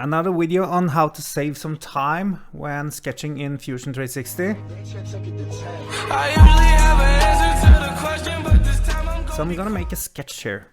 Another video on how to save some time when sketching in Fusion 360. So I'm gonna make a sketch here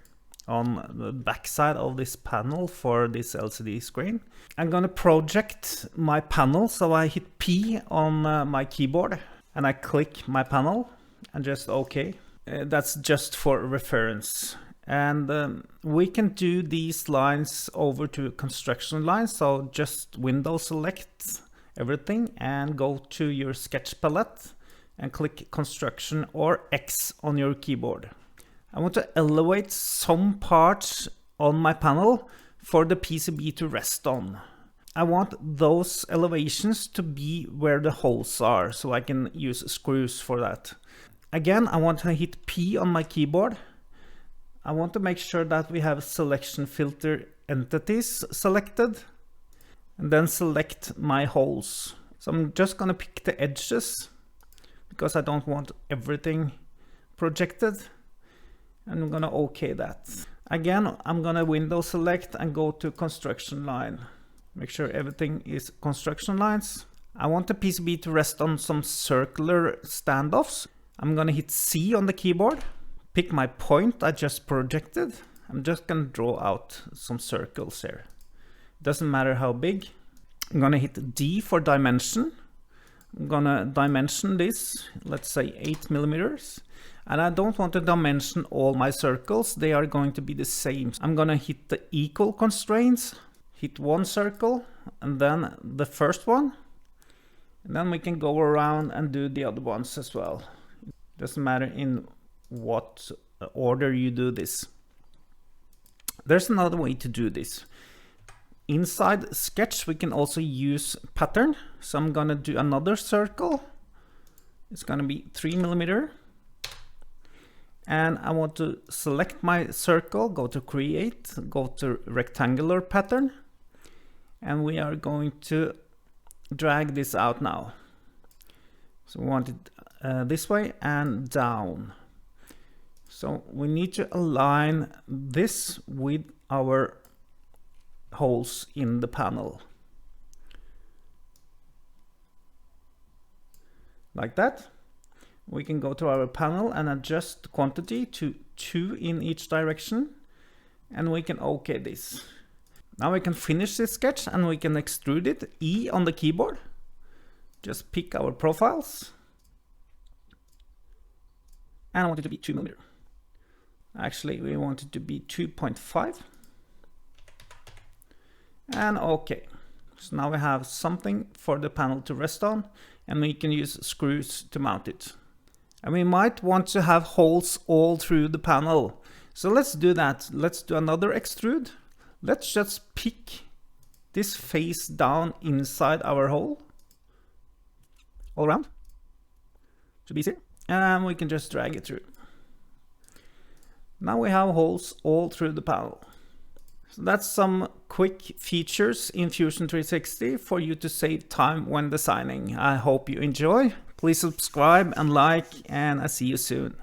on the back side of this panel for this LCD screen. I'm gonna project my panel, so I hit P on my keyboard and I click my panel and just OK. That's just for reference. And we can do these lines over to construction lines. So just window select everything and go to your sketch palette and click construction or X on your keyboard. I want to elevate some parts on my panel for the PCB to rest on. I want those elevations to be where the holes are, so I can use screws for that. Again, I want to hit P on my keyboard. I want to make sure that we have selection filter entities selected and then select my holes. So I'm just going to pick the edges because I don't want everything projected. And I'm going to OK that. Again, I'm going to window select and go to construction line. Make sure everything is construction lines. I want the PCB to rest on some circular standoffs. I'm going to hit C on the keyboard. Pick my point I just projected. I'm just going to draw out some circles here. Doesn't matter how big. I'm going to hit D for dimension. I'm going to dimension this, let's say 8 millimeters. And I don't want to dimension all my circles. They are going to be the same. I'm going to hit the equal constraints, hit one circle and then the first one. And then we can go around and do the other ones as well. Doesn't matter in what order you do this. There's another way to do this. Inside sketch we can also use pattern. So I'm gonna do another circle. It's gonna be 3 millimeter. And I want to select my circle, go to create, go to rectangular pattern. And we are going to drag this out now. So we want it this way and down. So we need to align this with our holes in the panel. Like that. We can go to our panel and adjust the quantity to 2 in each direction. And we can OK this. Now we can finish this sketch and we can extrude it. E on the keyboard. Just pick our profiles. And I want it to be 2 millimeter. Actually, we want it to be 2.5. And OK. So now we have something for the panel to rest on, and we can use screws to mount it. And we might want to have holes all through the panel. So let's do that. Let's do another extrude. Let's just pick this face down inside our hole. All around. Should be easier. And we can just drag it through. Now we have holes all through the panel. So that's some quick features in Fusion 360 for you to save time when designing. I hope you enjoy. Please subscribe and like, and I see you soon.